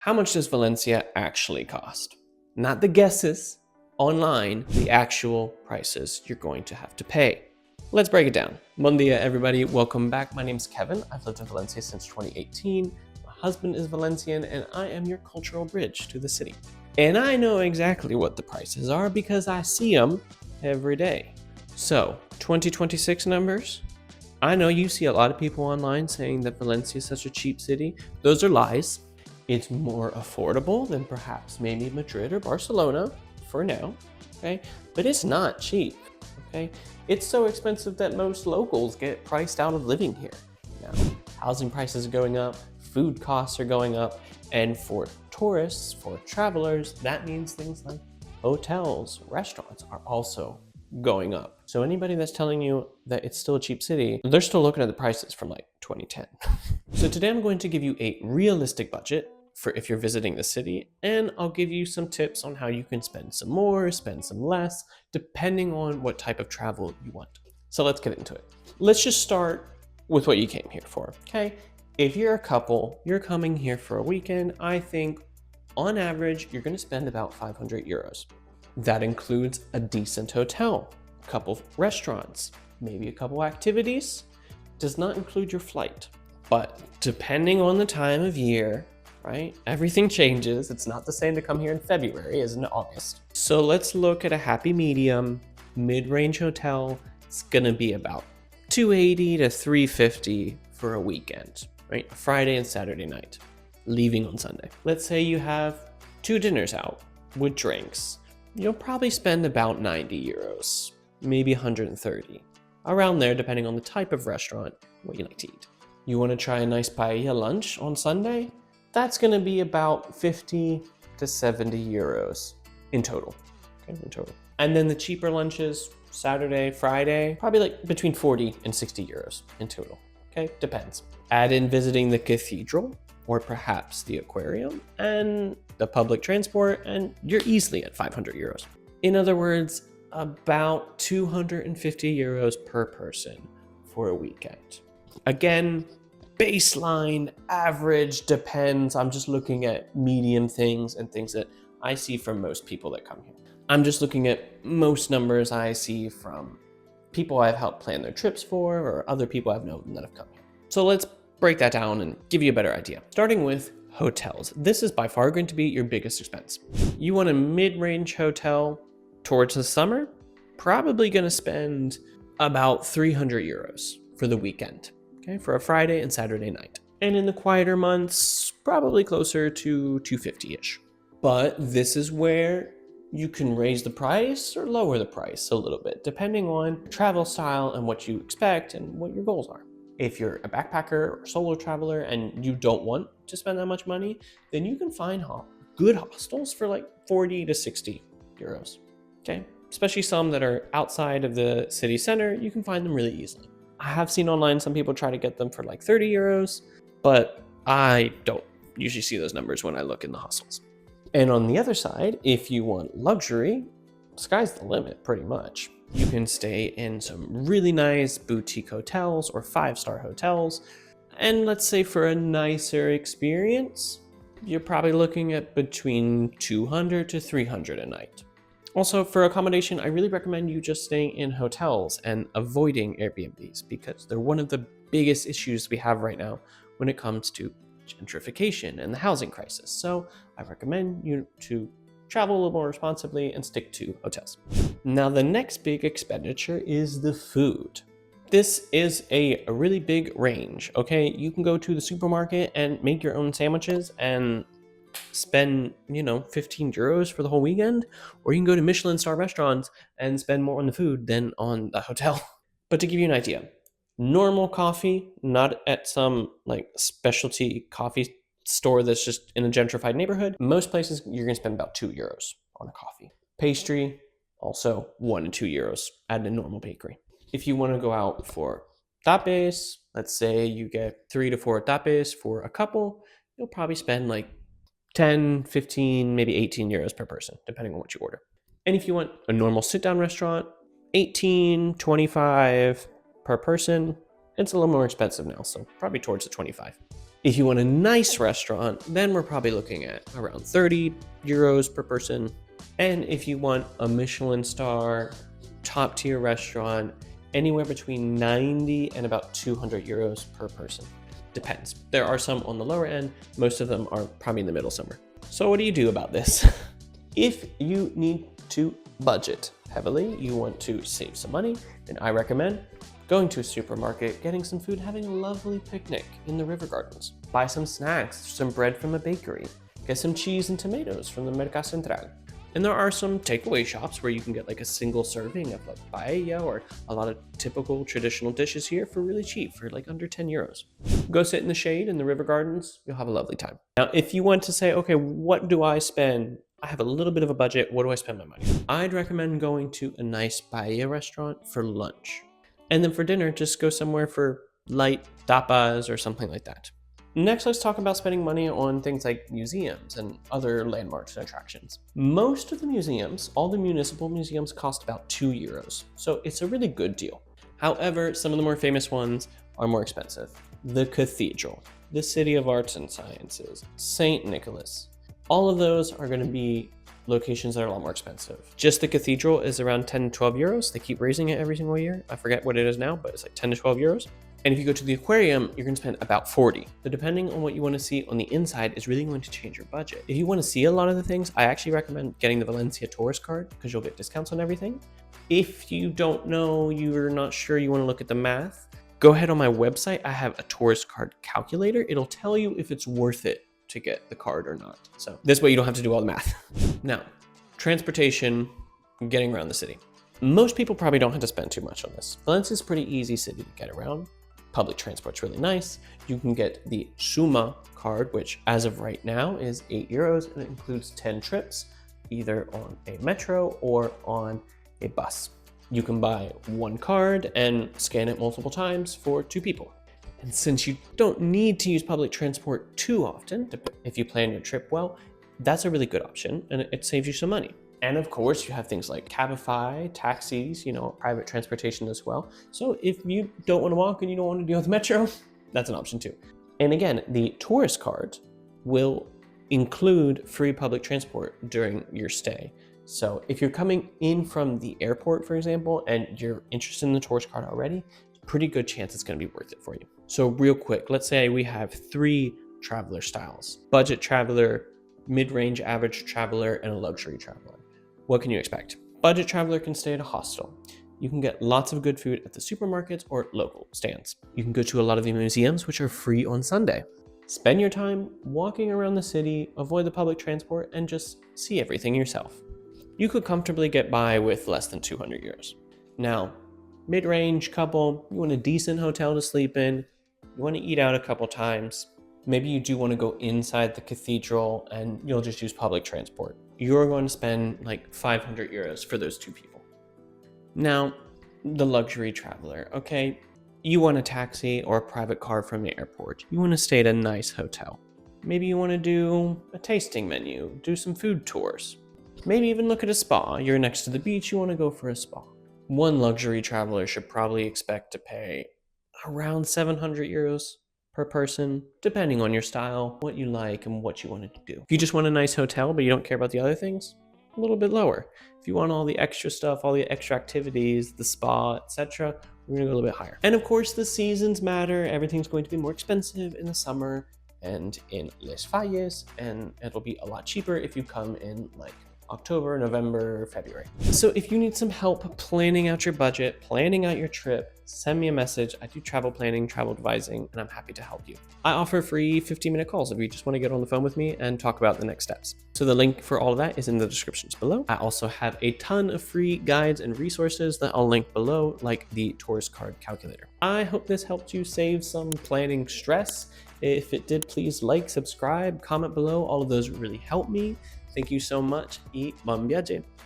How much does Valencia actually cost? Not the guesses online, the actual prices you're going to have to pay. Let's break it down. Bon dia, everybody. Welcome back. My name is Kevin. I've lived in Valencia since 2018. My husband is Valencian, and I am your cultural bridge to the city. And I know exactly what the prices are because I see them every day. So, 2026 numbers. I know you see a lot of people online saying that Valencia is such a cheap city. Those are lies. It's more affordable than perhaps maybe Madrid or Barcelona for now, okay? But it's not cheap, okay? It's so expensive that most locals get priced out of living here. Now, housing prices are going up, food costs are going up, and for tourists, for travelers, that means things like hotels, restaurants are also going up. So anybody that's telling you that it's still a cheap city, they're still looking at the prices from like 2010. So today I'm going to give you a realistic budget for if you're visiting the city, and I'll give you some tips on how you can spend some more, spend some less, depending on what type of travel you want. So let's get into it. Let's just start with what you came here for, okay? If you're a couple, you're coming here for a weekend, I think on average, you're gonna spend about 500 euros. That includes a decent hotel, a couple restaurants, maybe a couple activities. Does not include your flight. But depending on the time of year, right? Everything changes. It's not the same to come here in February as in August. So let's look at a happy medium, mid-range hotel. It's gonna be about 280 to 350 for a weekend, right? A Friday and Saturday night, leaving on Sunday. Let's say you have 2 dinners out with drinks. You'll probably spend about 90 euros, maybe 130. Around there, depending on the type of restaurant, what you like to eat. You wanna try a nice paella lunch on Sunday? That's gonna be about 50 to 70 euros in total, okay, in total. And then the cheaper lunches, Saturday, Friday, probably like between 40 and 60 euros in total, okay, depends. Add in visiting the cathedral or perhaps the aquarium and the public transport, and you're easily at 500 euros. In other words, about 250 euros per person for a weekend. Again, baseline, average, depends. I'm just looking at medium things and things that I see from most people that come here. I'm just looking at most numbers I see from people I've helped plan their trips for or other people I've known that have come here. So let's break that down and give you a better idea. Starting with hotels. This is by far going to be your biggest expense. You want a mid-range hotel towards the summer, probably gonna spend about 300 euros for the weekend. Okay, for a Friday and Saturday night. And in the quieter months, probably closer to 250-ish. But this is where you can raise the price or lower the price a little bit, depending on travel style and what you expect and what your goals are. If you're a backpacker or solo traveler and you don't want to spend that much money, then you can find good hostels for like 40 to 60 euros, okay? Especially some that are outside of the city center, you can find them really easily. I have seen online some people try to get them for like 30 euros, but I don't usually see those numbers when I look in the hostels. And on the other side, if you want luxury, sky's the limit pretty much. You can stay in some really nice boutique hotels or 5-star hotels. And let's say for a nicer experience, you're probably looking at between 200 to 300 a night. Also, for accommodation, I really recommend you just staying in hotels and avoiding Airbnbs because they're one of the biggest issues we have right now when it comes to gentrification and the housing crisis. So I recommend you to travel a little more responsibly and stick to hotels. Now, the next big expenditure is the food. This is a really big range, okay? You can go to the supermarket and make your own sandwiches and spend 15 euros for the whole weekend, or you can go to Michelin star restaurants and spend more on the food than on the hotel. But to give you an idea, normal coffee, not at some like specialty coffee store that's just in a gentrified neighborhood, most places you're gonna spend about 2 euros on a coffee. Pastry, also 1 to 2 euros at a normal bakery. If you want to go out for tapes, let's say you get 3 to 4 tapes for a couple, you'll probably spend like 10, 15, maybe 18 euros per person, depending on what you order. And if you want a normal sit-down restaurant, 18, 25 per person. It's a little more expensive now, so probably towards the 25. If you want a nice restaurant, then we're probably looking at around 30 euros per person. And if you want a Michelin star, top tier restaurant, anywhere between 90 and about 200 euros per person. Depends. There are some on the lower end. Most of them are probably in the middle somewhere. So what do you do about this? If you need to budget heavily, you want to save some money, then I recommend going to a supermarket, getting some food, having a lovely picnic in the river gardens. Buy some snacks, some bread from a bakery, get some cheese and tomatoes from the Mercado Central. And there are some takeaway shops where you can get like a single serving of like paella or a lot of typical traditional dishes here for really cheap, for like under 10 euros. Go sit in the shade in the river gardens, you'll have a lovely time. Now, if you want to say, okay, what do I spend? I have a little bit of a budget, what do I spend my money on? I'd recommend going to a nice paella restaurant for lunch. And then for dinner, just go somewhere for light tapas or something like that. Next, let's talk about spending money on things like museums and other landmarks and attractions. Most of the museums, all the municipal museums, cost about 2 euros, so it's a really good deal. However, some of the more famous ones are more expensive. The Cathedral, the City of Arts and Sciences, St. Nicholas, all of those are going to be locations that are a lot more expensive. Just the Cathedral is around 10 to 12 euros. They keep raising it every single year. I forget what it is now, but it's like 10 to 12 euros. And if you go to the aquarium, you're going to spend about 40. So depending on what you want to see on the inside is really going to change your budget. If you want to see a lot of the things, I actually recommend getting the Valencia tourist card because you'll get discounts on everything. If you don't know, you're not sure, you want to look at the math, go ahead on my website. I have a tourist card calculator. It'll tell you if it's worth it to get the card or not. So this way you don't have to do all the math. Now, transportation, getting around the city. Most people probably don't have to spend too much on this. Valencia is a pretty easy city to get around. Public transport's really nice. You can get the Suma card, which as of right now is 8 euros, and it includes 10 trips, either on a metro or on a bus. You can buy one card and scan it multiple times for 2 people. And since you don't need to use public transport too often, if you plan your trip well, that's a really good option, and it saves you some money. And of course, you have things like Cabify, taxis, private transportation as well. So if you don't want to walk and you don't want to deal with metro, that's an option too. And again, the tourist card will include free public transport during your stay. So if you're coming in from the airport, for example, and you're interested in the tourist card already, pretty good chance it's going to be worth it for you. So real quick, let's say we have 3 traveler styles: budget traveler, mid-range average traveler, and a luxury traveler. What can you expect? Budget traveler can stay at a hostel. You can get lots of good food at the supermarkets or local stands. You can go to a lot of the museums, which are free on Sunday. Spend your time walking around the city, avoid the public transport, and just see everything yourself. You could comfortably get by with less than 200 euros. Now, mid-range couple, you want a decent hotel to sleep in, you want to eat out a couple times, maybe you do want to go inside the cathedral and you'll just use public transport. You're going to spend like 500 euros for those 2 people. Now, the luxury traveler, okay? You want a taxi or a private car from the airport. You want to stay at a nice hotel. Maybe you want to do a tasting menu, do some food tours. Maybe even look at a spa. You're next to the beach, you want to go for a spa. One luxury traveler should probably expect to pay around 700 euros per person, depending on your style, what you like, and what you wanted to do. If you just want a nice hotel, but you don't care about the other things, a little bit lower. If you want all the extra stuff, all the extra activities, the spa, etc., we're gonna go a little bit higher. And of course, the seasons matter. Everything's going to be more expensive in the summer and in Les Falles, and it'll be a lot cheaper if you come in like October, November, February. So if you need some help planning out your budget, planning out your trip, send me a message. I do travel planning, travel advising, and I'm happy to help you. I offer free 15-minute calls if you just want to get on the phone with me and talk about the next steps. So the link for all of that is in the descriptions below. I also have a ton of free guides and resources that I'll link below, like the tourist card calculator. I hope this helped you save some planning stress. If it did, please like, subscribe, comment below. All of those really help me. Thank you so much y bon viaje.